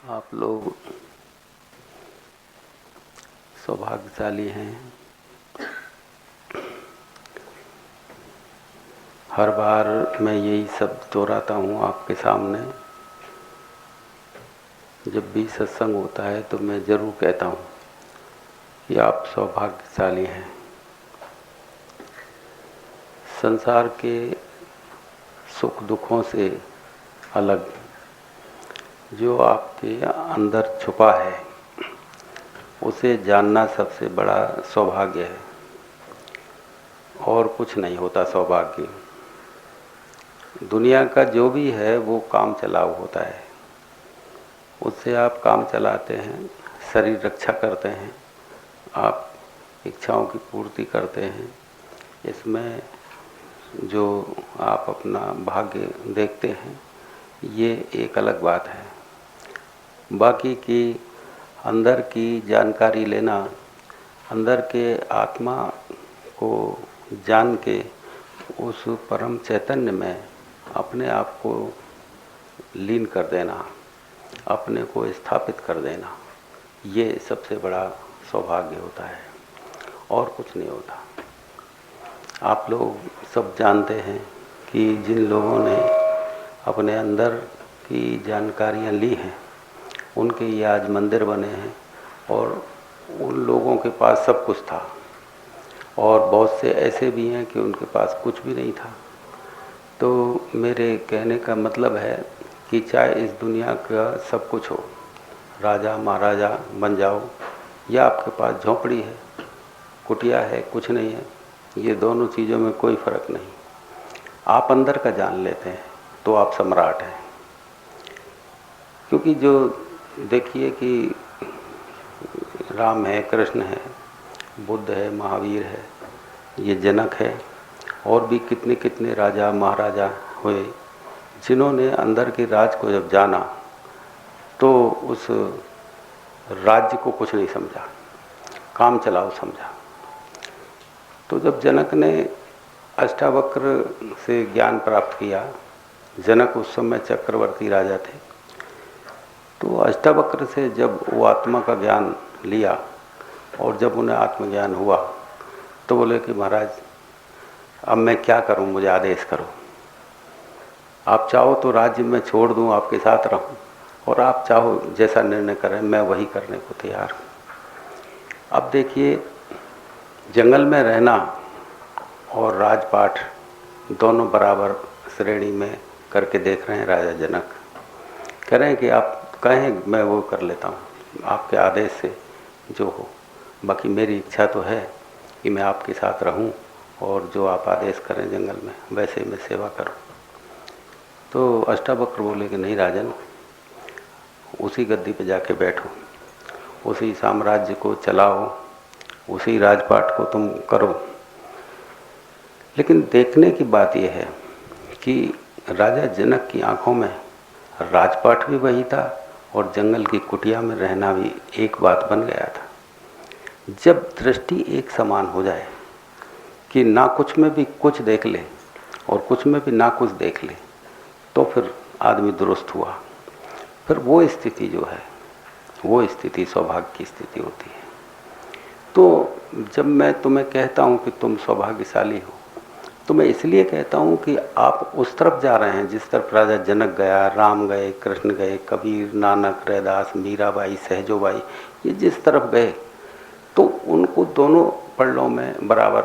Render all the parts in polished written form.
आप लोग सौभाग्यशाली हैं। हर बार मैं यही सब दोहराता हूँ आपके सामने। जब भी सत्संग होता है तो मैं ज़रूर कहता हूँ कि आप सौभाग्यशाली हैं। संसार के सुख दुखों से अलग जो आपके अंदर छुपा है उसे जानना सबसे बड़ा सौभाग्य है। और कुछ नहीं होता सौभाग्य। दुनिया का जो भी है वो काम चलाऊ होता है। उससे आप काम चलाते हैं, शरीर रक्षा करते हैं, आप इच्छाओं की पूर्ति करते हैं। इसमें जो आप अपना भाग्य देखते हैं ये एक अलग बात है। बाकी की अंदर की जानकारी लेना, अंदर के आत्मा को जान के उस परम चैतन्य में अपने आप को लीन कर देना, अपने को स्थापित कर देना, ये सबसे बड़ा सौभाग्य होता है और कुछ नहीं होता। आप लोग सब जानते हैं कि जिन लोगों ने अपने अंदर की जानकारियाँ ली हैं उनके ये आज मंदिर बने हैं और उन लोगों के पास सब कुछ था। और बहुत से ऐसे भी हैं कि उनके पास कुछ भी नहीं था। तो मेरे कहने का मतलब है कि चाहे इस दुनिया का सब कुछ हो, राजा महाराजा बन जाओ, या आपके पास झोंपड़ी है, कुटिया है, कुछ नहीं है, ये दोनों चीज़ों में कोई फ़र्क नहीं। आप अंदर का जान लेते हैं तो आप सम्राट हैं। क्योंकि जो देखिए कि राम है, कृष्ण है, बुद्ध है, महावीर है, ये जनक है, और भी कितने कितने राजा महाराजा हुए जिन्होंने अंदर के राज को जब जाना तो उस राज्य को कुछ नहीं समझा, काम चलाओ समझा। तो जब जनक ने अष्टावक्र से ज्ञान प्राप्त किया, जनक उस समय चक्रवर्ती राजा थे, तो अष्टावक्र से जब वो आत्मा का ज्ञान लिया और जब उन्हें आत्मज्ञान हुआ तो बोले कि महाराज अब मैं क्या करूं, मुझे आदेश करो। आप चाहो तो राज्य में छोड़ दूं, आपके साथ रहूं, और आप चाहो जैसा निर्णय करें, मैं वही करने को तैयार हूं। अब देखिए, जंगल में रहना और राजपाट दोनों बराबर श्रेणी में करके देख रहे हैं राजा जनक। कह रहे हैं कि आप कहें मैं वो कर लेता हूँ, आपके आदेश से जो हो। बाकी मेरी इच्छा तो है कि मैं आपके साथ रहूं और जो आप आदेश करें जंगल में वैसे मैं सेवा करूं। तो अष्टावक्र बोले कि नहीं राजन, उसी गद्दी पे जाके बैठो, उसी साम्राज्य को चलाओ, उसी राजपाट को तुम करो। लेकिन देखने की बात यह है कि राजा जनक की आंखों में राजपाट भी वही था और जंगल की कुटिया में रहना भी एक बात बन गया था। जब दृष्टि एक समान हो जाए कि ना कुछ में भी कुछ देख ले और कुछ में भी ना कुछ देख ले, तो फिर आदमी दुरुस्त हुआ। फिर वो स्थिति जो है, वो स्थिति सौभाग्य की स्थिति होती है। तो जब मैं तुम्हें कहता हूँ कि तुम सौभाग्यशाली हो, तो मैं इसलिए कहता हूँ कि आप उस तरफ जा रहे हैं जिस तरफ राजा जनक गया, राम गए, कृष्ण गए, कबीर, नानक, रैदास, मीराबाई, सहजोबाई, ये जिस तरफ गए तो उनको दोनों पलड़ों में बराबर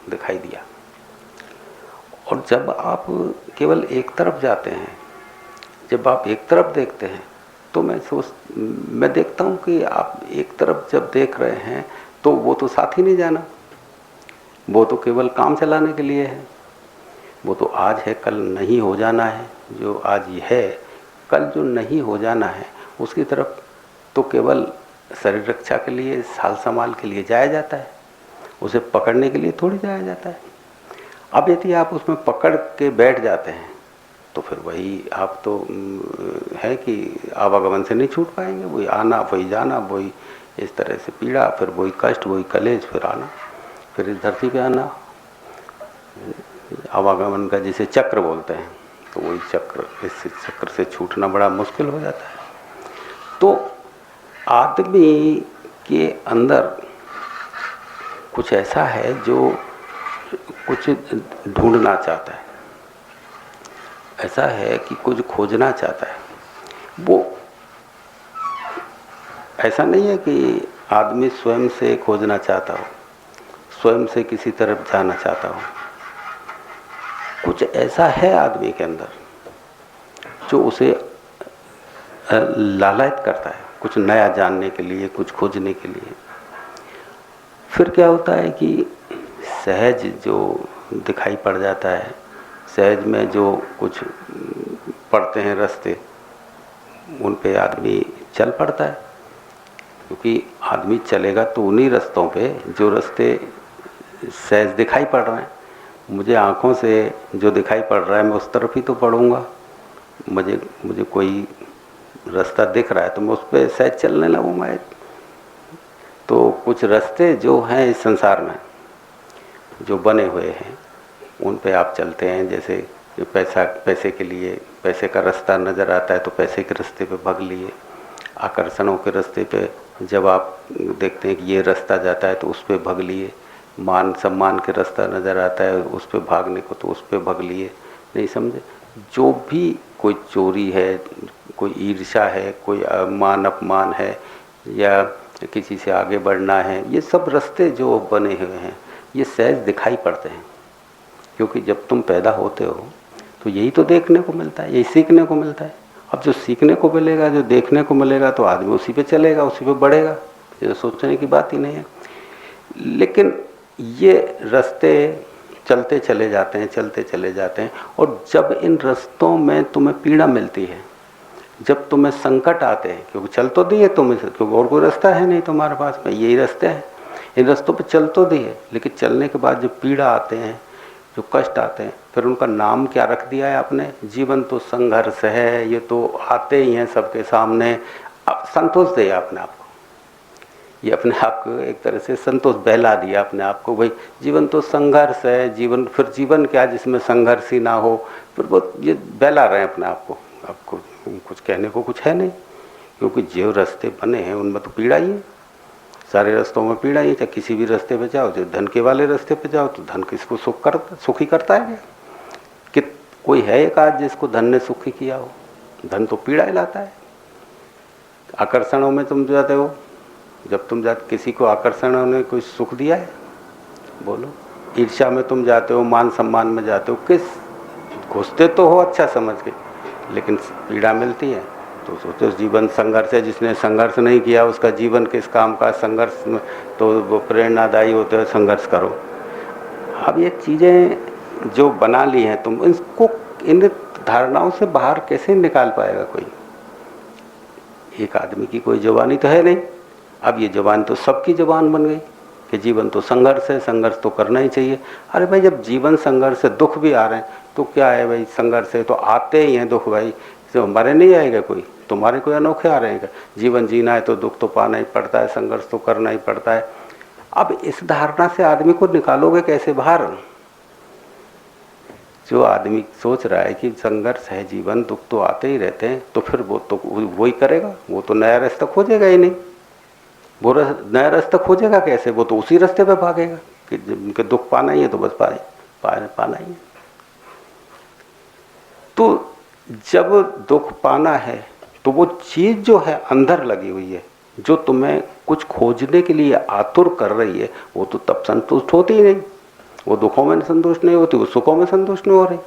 दिखाई दिया। और जब आप केवल एक तरफ जाते हैं, जब आप एक तरफ देखते हैं, तो मैं देखता हूँ कि आप एक तरफ जब देख रहे हैं तो वो तो साथ ही नहीं जाना, वो तो केवल काम चलाने के लिए है। वो तो आज है, कल नहीं हो जाना है। जो आज ये है, कल जो नहीं हो जाना है, उसकी तरफ तो केवल शरीर रक्षा के लिए, साल संभाल के लिए जाया जाता है, उसे पकड़ने के लिए थोड़ी जाया जाता है। अब यदि आप उसमें पकड़ के बैठ जाते हैं तो फिर वही आप तो है कि आवागमन से नहीं छूट पाएंगे। वही आना, वही जाना, वही इस तरह से पीड़ा, फिर वही कष्ट, वही कलेश, फिर आना, फिर इस धरती पे आना। आवागमन का जिसे चक्र बोलते हैं, तो वही चक्र, इस चक्र से छूटना बड़ा मुश्किल हो जाता है। तो आदमी के अंदर कुछ ऐसा है जो कुछ ढूंढना चाहता है, ऐसा है कि कुछ खोजना चाहता है। वो ऐसा नहीं है कि आदमी स्वयं से खोजना चाहता हो, स्वयं से किसी तरफ जाना चाहता हो। कुछ ऐसा है आदमी के अंदर जो उसे लालयित करता है, कुछ नया जानने के लिए, कुछ खोजने के लिए। फिर क्या होता है कि सहज जो दिखाई पड़ जाता है, सहज में जो कुछ पड़ते हैं रास्ते, उन पे आदमी चल पड़ता है। क्योंकि आदमी चलेगा तो उन्हीं रास्तों पे जो रास्ते सहज दिखाई पड़ रहे हैं। मुझे आँखों से जो दिखाई पड़ रहा है मैं उस तरफ ही तो पढ़ूंगा। मुझे कोई रास्ता दिख रहा है तो मैं उस पर सहज चलने लगूंगा। तो कुछ रास्ते जो हैं इस संसार में जो बने हुए हैं उन पे आप चलते हैं। जैसे पैसे के लिए पैसे का रास्ता नज़र आता है तो पैसे के रास्ते पे भाग लिए। आकर्षणों के रास्ते पे जब आप देखते हैं कि ये रास्ता जाता है तो उस पर भाग लिए। मान सम्मान के रास्ता नज़र आता है उस पर भागने को तो उस पर भाग लिए। नहीं समझे? जो भी कोई चोरी है, कोई ईर्ष्या है, कोई मान अपमान है, या किसी से आगे बढ़ना है, ये सब रास्ते जो बने हुए हैं ये सहज दिखाई पड़ते हैं। क्योंकि जब तुम पैदा होते हो तो यही तो देखने को मिलता है, यही सीखने को मिलता है। अब जो सीखने को मिलेगा, जो देखने को मिलेगा, तो आदमी उसी पे चलेगा, उसी पे बढ़ेगा। ये सोचने की बात ही नहीं है। लेकिन ये रास्ते चलते चले जाते हैं, चलते चले जाते हैं। और जब इन रास्तों में तुम्हें पीड़ा मिलती है, जब तुम्हें संकट आते हैं, क्योंकि चल तो दिए तुम्हें, क्योंकि और कोई रास्ता है नहीं तुम्हारे पास में, यही रास्ते हैं। इन रास्तों पे चल तो दिए, लेकिन चलने के बाद जो पीड़ा आते हैं, जो कष्ट आते हैं, फिर उनका नाम क्या रख दिया है आपने? जीवन तो संघर्ष है, ये तो आते ही हैं सबके सामने। अब संतोष दिया अपने आप को, ये अपने आप को एक तरह से संतोष बहला दिया अपने आप को। भाई जीवन तो संघर्ष है, जीवन फिर जीवन क्या जिसमें संघर्ष ही ना हो? फिर वो ये बहला रहे हैं अपने आप को। आपको कुछ कहने को कुछ है नहीं, क्योंकि जो रास्ते बने हैं उनमें तो पीड़ा ही है। सारे रास्तों में पीड़ा ही है। चाहे किसी भी रास्ते पे जाओ, जो धन के वाले रास्ते पे जाओ तो धन किसको सुखी करता है क्या? कि कोई है एक आज जिसको धन ने सुखी किया हो? धन तो पीड़ा ही लाता है। आकर्षणों में तुम जाते हो, जब तुम जाते, किसी को आकर्षणों ने कोई सुख दिया है? बोलो। ईर्ष्या में तुम जाते हो, मान सम्मान में जाते हो, किस घुसते तो हो अच्छा समझ के, लेकिन पीड़ा मिलती है। तो सोचो जीवन संघर्ष है, जिसने संघर्ष नहीं किया उसका जीवन किस काम का? संघर्ष में तो वो प्रेरणादायी होते हैं, संघर्ष करो। अब ये चीज़ें जो बना ली हैं तुम, इसको इन धारणाओं से बाहर कैसे निकाल पाएगा कोई? एक आदमी की कोई जवानी तो है नहीं। अब ये जवान तो सबकी जवान बन गई कि जीवन तो संघर्ष है, संघर्ष तो करना ही चाहिए। अरे भाई जब जीवन संघर्ष है, दुख भी आ रहे हैं तो क्या है भाई? संघर्ष है तो आते ही हैं दुख भाई, तो हमारे नहीं आएगा कोई? तुम्हारे कोई अनोखे आ रहे हैं? जीवन जीना है तो दुख तो पाना ही पड़ता है, संघर्ष तो करना ही पड़ता है। अब इस धारणा से आदमी को निकालोगे कैसे बाहर? जो आदमी सोच रहा है कि संघर्ष है, जीवन दुख तो आते ही रहते हैं, तो फिर वो तो वही करेगा, वो तो नया रास्ता खोजेगा ही नहीं। वो नया रास्ता खोजेगा कैसे? वो तो उसी रास्ते पे भागेगा कि जिनके दुख पाना ही है तो बस पाना ही है। तो जब दुख पाना है तो वो चीज जो है अंदर लगी हुई है, जो तुम्हें कुछ खोजने के लिए आतुर कर रही है, वो तो तब संतुष्ट होती ही नहीं। वो दुखों में संतुष्ट नहीं होती, वो सुखों में संतुष्ट नहीं हो रही।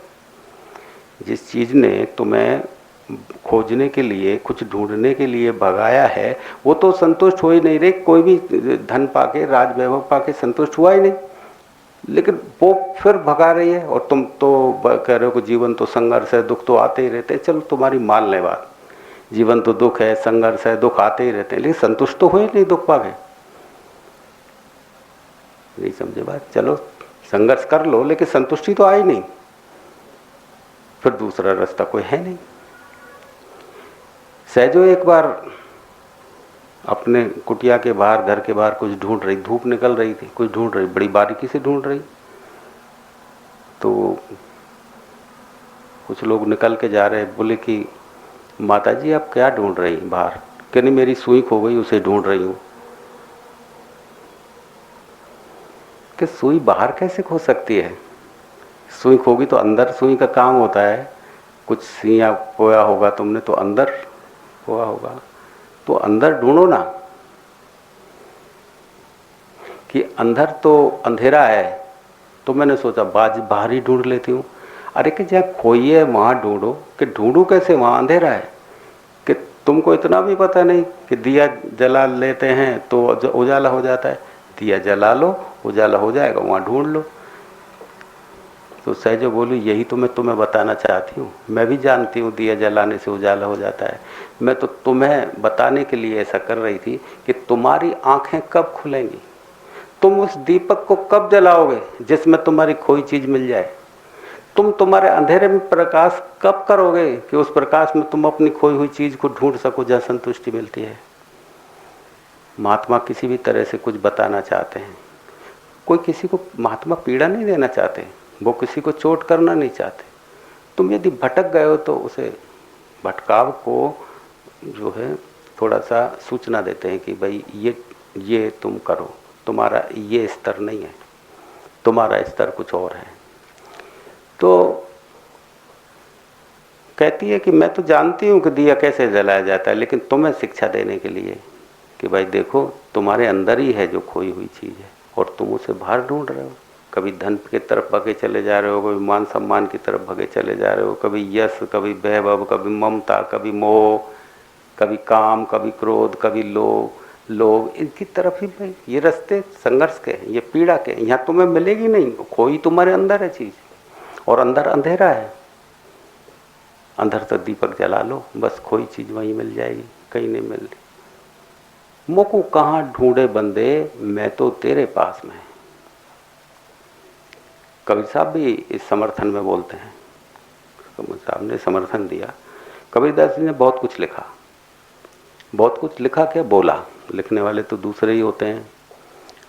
जिस चीज ने तुम्हें खोजने के लिए, कुछ ढूंढने के लिए भगाया है, वो तो संतुष्ट हो ही नहीं रही। कोई भी धन पाके, राज वैभव पाके संतुष्ट हुआ ही नहीं, लेकिन वो फिर भगा रही है। और तुम तो कह रहे हो कि जीवन तो संघर्ष है, दुख तो आते ही रहते हैं। चलो तुम्हारी मान ले बात, जीवन तो दुख है, संघर्ष है, दुख आते ही रहते हैं, लेकिन संतुष्ट तो हुए नहीं दुख पाके। नहीं समझे बात? चलो संघर्ष कर लो, लेकिन संतुष्टि तो आई नहीं, फिर दूसरा रास्ता कोई है नहीं। सहजो एक बार अपने कुटिया के बाहर, घर के बाहर कुछ ढूंढ रही, धूप निकल रही थी, कुछ ढूंढ रही, बड़ी बारीकी से ढूंढ रही। तो कुछ लोग निकल के जा रहे, बोले कि माता जी आप क्या ढूंढ रही बाहर? कि नहीं मेरी सुई खो गई, उसे ढूंढ रही हूं। कि सुई बाहर कैसे खो सकती है? सुई खोगी तो अंदर सुई का काम होता है। कुछ सुइयां पोया होगा तुमने तो अंदर पोया होगा, तो अंदर ढूंढो ना। कि अंदर तो अंधेरा है, तो मैंने सोचा बाहर ही ढूंढ लेती हूँ। अरे कि जहाँ खोई है वहां ढूंढो। कि ढूंढू कैसे, वहां अंधेरा है। कि तुमको इतना भी पता नहीं कि दिया जला लेते हैं तो उजाला हो जाता है। दिया जला लो, उजाला हो जाएगा, वहां ढूंढ लो। तो सहजो बोली यही तो मैं तुम्हें बताना चाहती हूँ। मैं भी जानती हूँ दिया जलाने से उजाला हो जाता है। मैं तो तुम्हें बताने के लिए ऐसा कर रही थी कि तुम्हारी आंखें कब खुलेंगी, तुम उस दीपक को कब जलाओगे जिसमें तुम्हारी खोई चीज मिल जाए। तुम तुम्हारे अंधेरे में प्रकाश कब करोगे कि उस प्रकाश में तुम अपनी खोई हुई चीज को ढूंढ सको जहाँ संतुष्टि मिलती है। महात्मा किसी भी तरह से कुछ बताना चाहते हैं। कोई किसी को महात्मा पीड़ा नहीं देना चाहते, वो किसी को चोट करना नहीं चाहते। तुम यदि भटक गए हो तो उसे भटकाव को जो है थोड़ा सा सूचना देते हैं कि भाई ये तुम करो, तुम्हारा ये स्तर नहीं है, तुम्हारा स्तर कुछ और है। तो कहती है कि मैं तो जानती हूँ कि दिया कैसे जलाया जाता है, लेकिन तुम्हें शिक्षा देने के लिए कि भाई देखो तुम्हारे अंदर ही है जो खोई हुई चीज़ है और तुम उसे बाहर ढूंढ रहे हो। कभी धन की तरफ भगे चले जा रहे हो, कभी मान सम्मान की तरफ भगे चले जा रहे हो, कभी यश, कभी वैभव, कभी ममता, कभी मोह, कभी काम, कभी क्रोध, कभी लोभ, इनकी तरफ ही भाई ये रास्ते संघर्ष के, ये पीड़ा के। यहाँ तुम्हें मिलेगी नहीं, खोई तुम्हारे अंदर है चीज और अंदर अंधेरा है। अंदर तक दीपक जला लो, बस खोई चीज वहीं मिल जाएगी, कहीं नहीं मिल रही। मोको कहाँ ढूंढे बंदे, मैं तो तेरे पास में। कबीर साहब भी इस समर्थन में बोलते हैं। कबीर साहब ने समर्थन दिया। कबीरदास जी ने बहुत कुछ लिखा, बहुत कुछ लिखा, क्या बोला, लिखने वाले तो दूसरे ही होते हैं।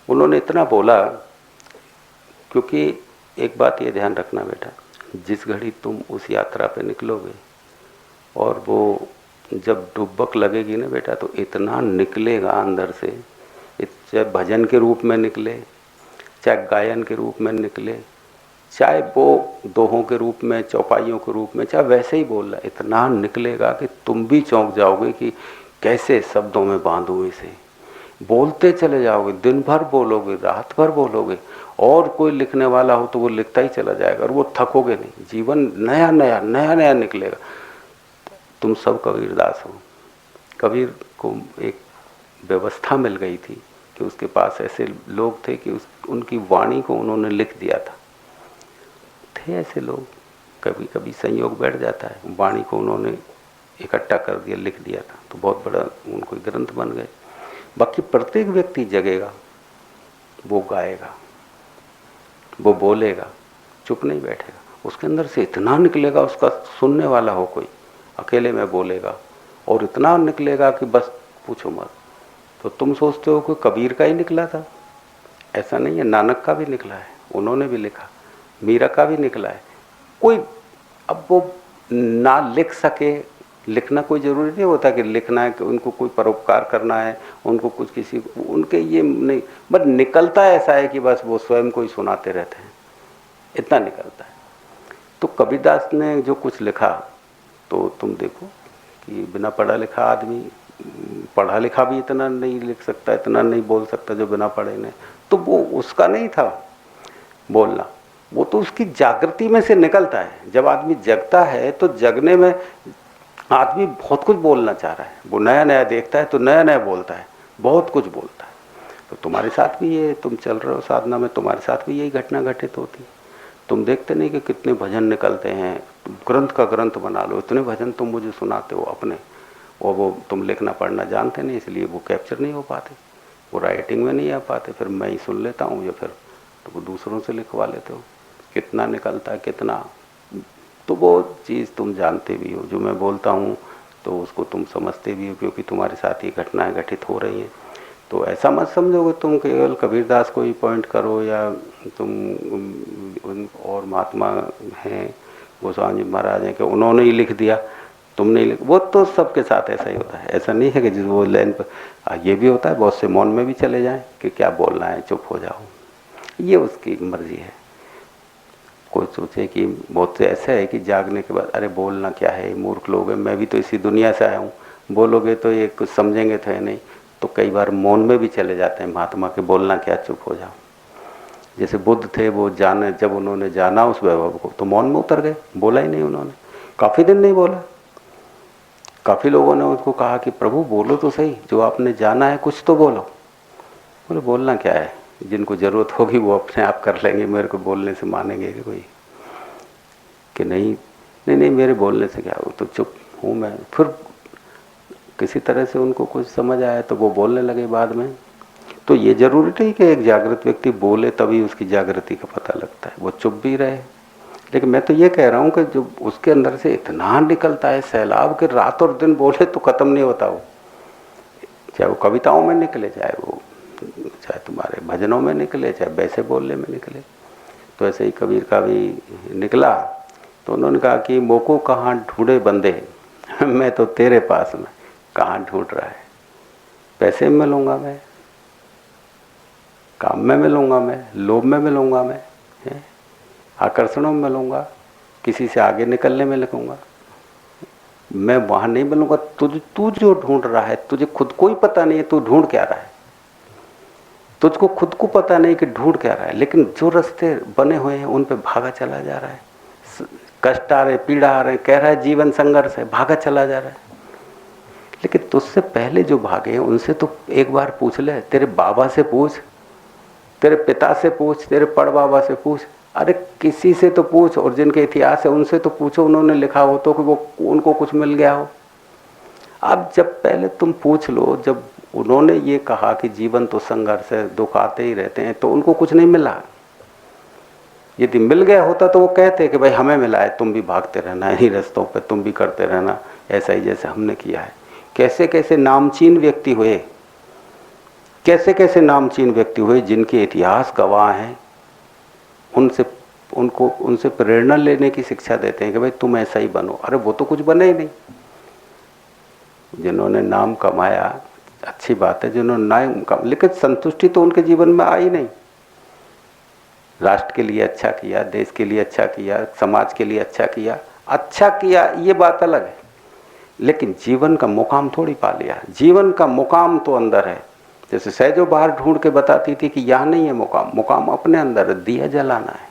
उन्होंने इतना बोला, क्योंकि एक बात ये ध्यान रखना बेटा, जिस घड़ी तुम उस यात्रा पे निकलोगे और वो जब डुबक लगेगी ना बेटा, तो इतना निकलेगा अंदर से, चाहे भजन के रूप में निकले, चाहे गायन के रूप में निकले, चाहे वो दोहों के रूप में, चौपाइयों के रूप में, चाहे वैसे ही बोल रहा, इतना निकलेगा कि तुम भी चौंक जाओगे कि कैसे शब्दों में बांधूं इसे। बोलते चले जाओगे, दिन भर बोलोगे, रात भर बोलोगे, और कोई लिखने वाला हो तो वो लिखता ही चला जाएगा और वो थकोगे नहीं। जीवन नया नया नया नया निकलेगा। तुम सब कबीरदास हो। कबीर को एक व्यवस्था मिल गई थी कि उसके पास ऐसे लोग थे कि उनकी वाणी को उन्होंने लिख दिया था। थे ऐसे लोग, कभी कभी संयोग बैठ जाता है, वाणी को उन्होंने इकट्ठा कर दिया, लिख दिया था, तो बहुत बड़ा उनको ग्रंथ बन गए। बाकी प्रत्येक व्यक्ति जगेगा, वो गाएगा, वो बोलेगा, चुप नहीं बैठेगा। उसके अंदर से इतना निकलेगा, उसका सुनने वाला हो कोई, अकेले में बोलेगा और इतना निकलेगा कि बस पूछो मत। तो तुम सोचते हो कि कबीर का ही निकला था, ऐसा नहीं है। नानक का भी निकला है, उन्होंने भी लिखा। मीरा का भी निकला है। कोई अब वो ना लिख सके, लिखना कोई ज़रूरी नहीं होता कि लिखना है कि उनको कोई परोपकार करना है, उनको कुछ किसी उनके ये नहीं, बट निकलता ऐसा है कि बस वो स्वयं को ही सुनाते रहते हैं, इतना निकलता है। तो कबीरदास ने जो कुछ लिखा, तो तुम देखो कि बिना पढ़ा लिखा आदमी, पढ़ा लिखा भी इतना नहीं लिख सकता, इतना नहीं बोल सकता जो बिना पढ़े ने। तो वो उसका नहीं था बोलना, वो तो उसकी जागृति में से निकलता है। जब आदमी जगता है तो जगने में आदमी बहुत कुछ बोलना चाह रहा है, वो नया नया देखता है तो नया नया बोलता है, बहुत कुछ बोलता है। तो तुम्हारे साथ भी ये, तुम चल रहे हो साधना में, तुम्हारे साथ भी यही घटना घटित होती। तुम देखते नहीं कि कितने भजन निकलते हैं, ग्रंथ का ग्रंथ बना लो, इतने भजन तुम मुझे सुनाते हो अपने, और वो तुम लिखना पढ़ना जानते नहीं, इसलिए वो कैप्चर नहीं हो पाते, वो राइटिंग में नहीं आ पाते। फिर मैं ही सुन लेता हूँ या फिर तो वो दूसरों से लिखवा लेते हो। कितना निकलता है, कितना। तो वो चीज़ तुम जानते भी हो, जो मैं बोलता हूँ तो उसको तुम समझते भी हो, क्योंकि तुम्हारे साथ ये घटनाएं घटित हो रही हैं। तो ऐसा मत समझोगे तुम केवल कबीरदास को ही पॉइंट करो, या तुम और महात्मा हैं, गोस्वामी जी महाराज हैं कि उन्होंने ही लिख दिया, तुम नहीं लिख, वो तो सबके साथ ऐसा ही होता है। ऐसा नहीं है कि जिस वो लाइन पर, ये भी होता है बहुत से मौन में भी चले जाएं कि क्या बोलना है, चुप हो जाओ, ये उसकी मर्जी है। कोई सोचे कि बहुत से ऐसे है कि जागने के बाद अरे बोलना क्या है, मूर्ख लोग हैं, मैं भी तो इसी दुनिया से आया हूँ, बोलोगे तो ये कुछ समझेंगे तो है नहीं, तो कई बार मौन में भी चले जाते हैं महात्मा के, बोलना क्या, चुप हो जाओ। जैसे बुद्ध थे, वो जाने, जब उन्होंने जाना उस वैभव को तो मौन में उतर गए, बोला ही नहीं उन्होंने, काफ़ी दिन नहीं बोला। काफ़ी लोगों ने उसको कहा कि प्रभु बोलो तो सही, जो आपने जाना है कुछ तो बोलो। बोले बोलना क्या है, जिनको ज़रूरत होगी वो अपने आप कर लेंगे, मेरे को बोलने से मानेंगे कि कोई, कि नहीं नहीं नहीं मेरे बोलने से क्या हो, तो चुप हूँ मैं। फिर किसी तरह से उनको कुछ समझ आया तो वो बोलने लगे बाद में। तो ये जरूरी नहीं कि एक जागृत व्यक्ति बोले तभी उसकी जागृति का पता लगता है, वो चुप भी रहे। लेकिन मैं तो ये कह रहा हूँ कि जो उसके अंदर से इतना निकलता है सैलाब कि रात और दिन बोले तो ख़त्म नहीं होता वो, चाहे वो कविताओं में निकले, चाहे तुम्हारे भजनों में निकले, चाहे वैसे बोलने में निकले। तो ऐसे ही कबीर का भी निकला, तो उन्होंने कहा कि मोको कहाँ ढूंढे बंदे, मैं तो तेरे पास में, कहाँ ढूंढ रहा है, पैसे में मिलूंगा मैं, काम में मिलूंगा मैं, लोभ में मिलूंगा मैं, आकर्षणों में मिलूंगा, किसी से आगे निकलने में लगूंगा, मैं वहां नहीं मिलूंगा। तू जो ढूंढ रहा है तुझे खुद को ही पता नहीं है तू ढूंढ क्या रहा है, तुझको खुद को पता नहीं कि ढूंढ क्या रहा है, लेकिन जो रास्ते बने हुए हैं उन पे भागा चला जा रहा है। कष्ट आ रहे, पीड़ा आ रहे, कह रहा है जीवन संघर्ष है, भागा चला जा रहा है। लेकिन तुझसे पहले जो भागे हैं उनसे तो एक बार पूछ ले, तेरे बाबा से पूछ, तेरे पिता से पूछ, तेरे पड़ बाबा से पूछ, अरे किसी से तो पूछ, और जिनके इतिहास है उनसे तो पूछो, उन्होंने लिखा हो तो कि वो उनको कुछ मिल गया हो। अब जब पहले तुम पूछ लो, जब उन्होंने ये कहा कि जीवन तो संघर्ष है, दुख आते ही रहते हैं, तो उनको कुछ नहीं मिला। यदि मिल गया होता तो वो कहते कि भाई हमें मिला है, तुम भी भागते रहना इन्हीं रास्तों पे, तुम भी करते रहना ऐसा ही जैसे हमने किया है। कैसे कैसे नामचीन व्यक्ति हुए, कैसे कैसे नामचीन व्यक्ति हुए जिनके इतिहास गवाह हैं, उनसे प्रेरणा लेने की शिक्षा देते हैं कि भाई तुम ऐसा ही बनो। अरे वो तो कुछ बने ही नहीं। जिन्होंने नाम कमाया अच्छी बात है, जिन्होंने नाम कमाया, लेकिन संतुष्टि तो उनके जीवन में आई नहीं। राष्ट्र के लिए अच्छा किया, देश के लिए अच्छा किया, समाज के लिए अच्छा किया ये बात अलग है, लेकिन जीवन का मुकाम थोड़ी पा लिया। जीवन का मुकाम तो अंदर है। जैसे सहजो बाहर ढूंढ के बताती थी कि यहाँ नहीं है मुकाम, मुकाम अपने अंदर है, दिया जलाना है।